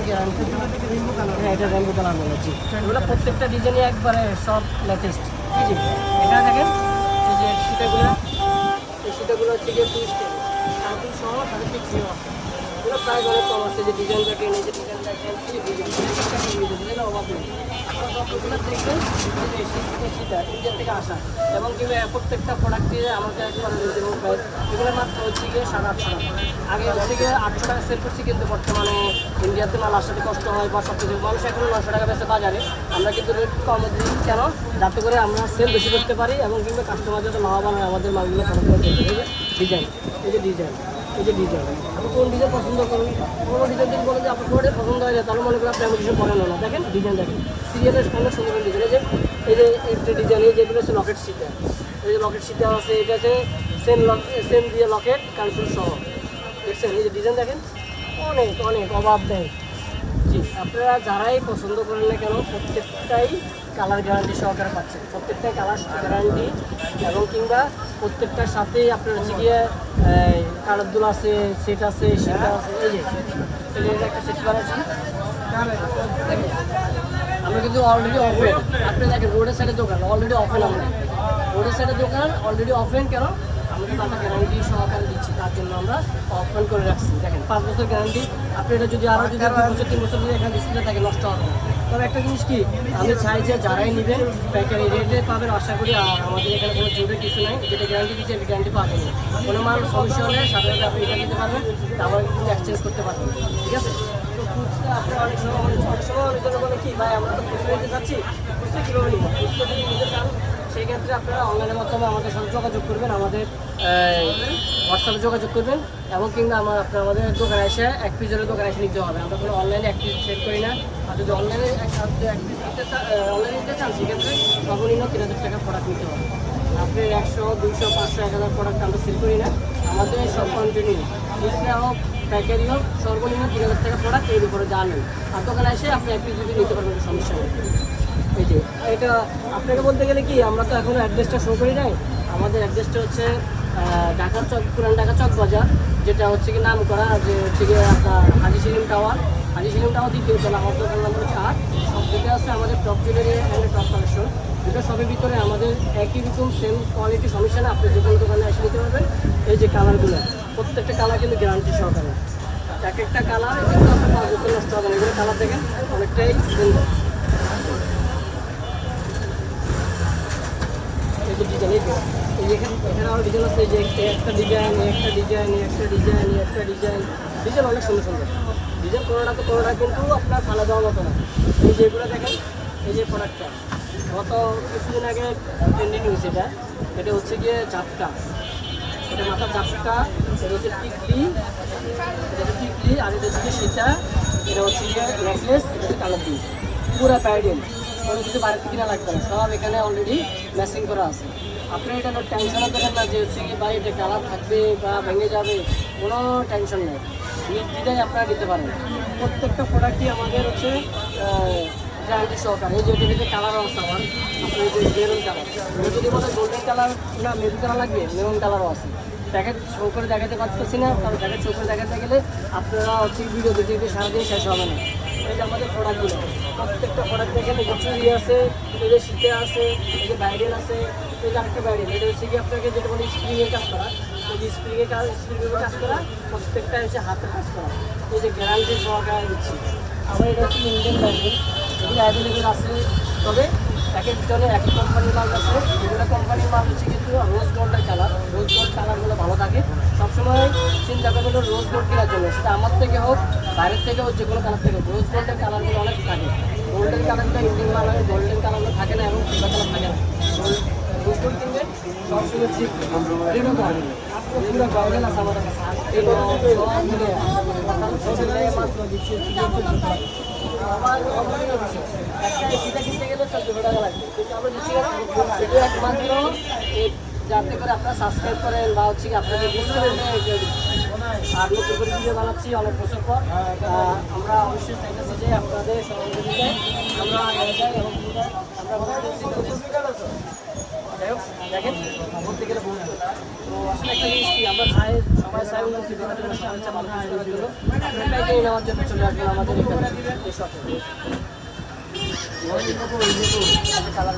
Guarantee. হ্যাঁ, এটা rainbow colour বলেছি। এগুলো প্রত্যেকটা ডিজাইনই একবারে সব লেটেস্ট। এই যে এখানে দেখেন, এই যে সীতাগুলো, এই সীতাগুলো হচ্ছে গিয়ে টুইস্টেড কার্টুন সহ তাদের পিছিয়ে আছে। এগুলো প্রাইস অনেক কম আছে। যে ডিজাইন দেখেন, এই যে ডিজাইন দেখেন, ডিজাইন অভাব নেই। এগুলো দেখবেন যে সীতা ইন্ডিয়া থেকে আসা, এবং কিংবা প্রত্যেকটা প্রোডাক্ট দিয়ে আমাকে একবার রিজনেবল প্রাইস। এগুলো মাত্র হচ্ছে গিয়ে 700-800 টাকা। আগে হচ্ছে গিয়ে 800 টাকা সেল করছি, কিন্তু বর্তমানে ইন্ডিয়াতে মাল আসাতে কষ্ট হয় বা সব কিছু মানুষ এখন 900 টাকা বেচে বাজারে। আমরা কিন্তু রেট কম দিই কেন, যাতে করে আমরা সেল বেশি করতে পারি এবং কিংবা কাস্টমার যাতে লাভবান হয় আমাদের মালগুলো খরচ করতে। এই যে ডিজাইন, এই যে ডিজাইন, এই যে ডিজাইন, আপনি কোন ডিজাইন পছন্দ করুন। কোনো ডিজাইন যদি বলেন যে আপনার কোনটা পছন্দ হয় না, তাহলে মনে করেন আপনি এমন কিছু করেন না। দেখেন ডিজাইন দেখেন, সিরিয়ালের সঙ্গে সুন্দর ডিজাইন। এই যে একটা ডিজাইন, এই যেগুলো হচ্ছে লকেট সিটা, এই যে লকেট সিটা আছে, এটা হচ্ছে সেম দিয়ে লকেট কানফুল সহ। দেখছেন এই যে ডিজাইন দেখেন, অনেক অনেক অভাব নেই। জি, আপনারা যারাই পছন্দ করেন না কেন, প্রত্যেকটাই কালার গ্যারান্টি সহকারে পাচ্ছেন। প্রত্যেকটাই কালার গ্যারান্টি, এবং কিংবা প্রত্যেকটার সাথেই আপনার হচ্ছে গিয়ে কালার দুল আছে, সেট আছে, সেটা আছে। এই যে একটা সেট বানাচ্ছি আমরা, কিন্তু অলরেডি অফেন। আপনি দেখেন রোডের সাইডের দোকান অলরেডি অফেন। আমরা রোডের সাইডের দোকান অলরেডি অফেন কেন, আমরা তাদের গ্যারান্টি সহকারে দিচ্ছি, তার জন্য আমরা অফেন করে রাখছি। দেখেন 5 বছর গ্যারান্টি। আপনি এটা যদি আরও যদি 2 বছর 3 বছর যদি এখানে ডিসপ্লে থাকে, নষ্ট হবে না। তবে একটা জিনিস কি, আমি চাই যে যারাই নেবেন প্যাকেরি রেটে পাবেন আশা করি। আর আমাদের এখানে কোনো জোরের কিছু নাই, যেটা গ্যারান্টি দিচ্ছে এটা গ্যারান্টি পাবেন। কোনো মাল সমস্যা হলে সাথে সাথে আপনি এটা দিতে পারবেন, তারপরে কিন্তু এক্সচেঞ্জ করতে পারবেন। ঠিক আছে, তো খুচরা আপনি অনেক সময় অনেক জন্য বলে কি ভাই আমরা তো খুচরা নিতে চাচ্ছি, খুচরা কীভাবে নিব? খুচরা যদি নিতে চান সেই ক্ষেত্রে আপনারা অনলাইনের মাধ্যমে আমাদের সাথে যোগাযোগ করবেন, আমাদের হোয়াটসঅ্যাপে যোগাযোগ করবেন, এবং কিংবা আপনার আমাদের দোকানে এসে এক পিসের দোকানে এসে নিতে হবে। আমরা কোনো অনলাইনে এক পিস সেল করি না। আর যদি অনলাইনে এক পিস অনলাইনে নিতে চান সেক্ষেত্রে সর্বনিম্ন 3000 টাকা প্রোডাক্ট নিতে হবে। আপনি 100, 200, 500, 1000 প্রোডাক্ট আমরা সেল করি না। আমাদের সব কন্টিনিউ খুচরা হোক প্যাকেরি হোক সর্বনিম্ন 3000 টাকা প্রোডাক্ট এর উপরে জানেন। আর দোকানে এসে আপনি এক পিস যদি নিতে পারবেন, সমস্যা নেই। এই যে এটা আপনাকে বলতে গেলে কি, আমরা তো এখনও অ্যাড্রেসটা শো করি নাই। আমাদের অ্যাড্রেসটা হচ্ছে ঢাকা চক, পুরান ঢাকা চক বাজার, যেটা হচ্ছে কি নাম করা যে হচ্ছে গিয়ে আপনার হাজি সেলিম টাওয়ার। হাজি সেলিম টাওয়ার দ্বিতীয় তলা, আমার দোকান নম্বর হচ্ছে 8। সব থেকে আছে আমাদের top jewellery and top collection. দুটো সবের ভিতরে আমাদের একই রকম সেম কোয়ালিটি, সমস্যা না। আপনি যে কোনো দোকানে এসে নিতে পারবেন। এই যে কালারগুলো, প্রত্যেকটা কালার কিন্তু গ্যারান্টি সহকারে। এক একটা কালার কিন্তু আপনার 5 বছর নষ্ট হবে না। এগুলো কালার দেখেন অনেকটাই সুন্দর। এই যে ডিজাইন, এই যে এখানে আরও ডিজাইন আছে। যে একটা ডিজাইন, একটা ডিজাইন, একটা ডিজাইন, একটা ডিজাইন, ডিজাইন অনেক সুন্দর সুন্দর ডিজাইন। কোনোটা তো কোনোটা কিন্তু আপনার ফালা দেওয়ার মতো না। এই যে এগুলো দেখেন, এই যে প্রোডাক্টটা গত কিছুদিন আগে ট্রেন্ডিং হয়েছে। এটা হচ্ছে গিয়ে ঝাপটা, এটা মাথার ঝাপটা, এটা হচ্ছে টিকলি, এটা হচ্ছে টিকলি, আর এটা হচ্ছে সীতা, এটা হচ্ছে গিয়ে নেকলেস, এটা হচ্ছে কালার দিই, পুরো প্যারেডিয়াম। কোনো কিছু বাড়িতে কিনা লাগবে না, সব এখানে অলরেডি ম্যাচিং করা আছে। আপনি এটা টেনশনও করেন না যে হচ্ছে কি ভাই এটা কালার থাকবে বা ভেঙে যাবে, কোনো টেনশন নেই। নির্দ্বিধায় আপনারা দিতে পারেন। প্রত্যেকটা প্রোডাক্টই আমাদের হচ্ছে গ্যারান্টি সহকারে। এই যে এটা কালারও আছে আমার, আপনার যে মেরুন কালার, যদি বলে গোল্ডেন কালার না মেরুন কালার লাগবে, মেরুন কালারও আছে। প্যাকেট শো করে দেখাতে পারতেছি না, কারণ প্যাকেট শো করে দেখাতে গেলে আপনারা হচ্ছে ভিডিও দেখতে সারাদিন শেষ হবে না। এই যে আমাদের প্রোডাক্টগুলো, প্রত্যেকটা প্রোডাক্ট দেখেন, এই যে চুড়ি আছে, এই যে শীতে আছে, এই যে ব্রাইডেল আছে, এই যে আরেকটা ব্রাইডেল। এটা হচ্ছে কি আপনাকে যেটা বলি স্প্রিংয়ের কাজ করা, এই যে স্প্রিংয়ের কাজ করা, প্রত্যেকটা হচ্ছে হাতের কাজ করা। এই যে গ্যারান্টি সহকারে দিচ্ছি। আমার এটা হচ্ছে ইন্ডিয়ান ব্রাইডেল, এগুলো অ্যাভেলেবেল আছে। তবে এক একজনের এক এক কোম্পানির মাল আছে। এগুলো কোম্পানির মাল হচ্ছে কিন্তু রোজ গোল্ডের কালার, রোজ গোল্ড কালারগুলো ভালো থাকে। সবসময় চিন্তা করবেন রোজ গোল্ড কেনার জন্য, সেটা আমার থেকে হোক বাইরের থেকে হোক, যে কোনো কালার থেকে হোক, রোজ গোল্ডের কালারগুলো অনেক থাকে। গোল্ডেন কালারটা ইন্ডিয়ান মাল হয়, গোল্ডেন কালারগুলো থাকে না এবং সিলভার কালার থাকে না। রোজ গোল্ড কিনবেন সবসময় ঠিক পুরো গয়না আছে আমাদের কাছে। মাত্র দিচ্ছি একটা কিনতে গেলে 1400 টাকা লাগবে, কিন্তু আমরা দিচ্ছি সেটা একমাত্র যাতে করে আপনারা সাবস্ক্রাইব করেন বা হচ্ছে কি আপনাদের আর নতুন করে ভিডিও বানাচ্ছি অনেক বছর পর। আমরা অবশ্যই চাইতেছি যে আপনাদের সহযোগিতায় আমরা এগিয়ে যাই এবং আমরা যাই হোক দেখেন বলতে গেলে বলতে তো আসলে একটা জিনিস কি আমরা চাই সবাই চাই উন্নতি করার জন্য সবাই চাই ভালো কাজ করার জন্য আপনার পাইকারি নেওয়ার জন্য চলে আসবেন আমাদের এখানে এই শপে কালার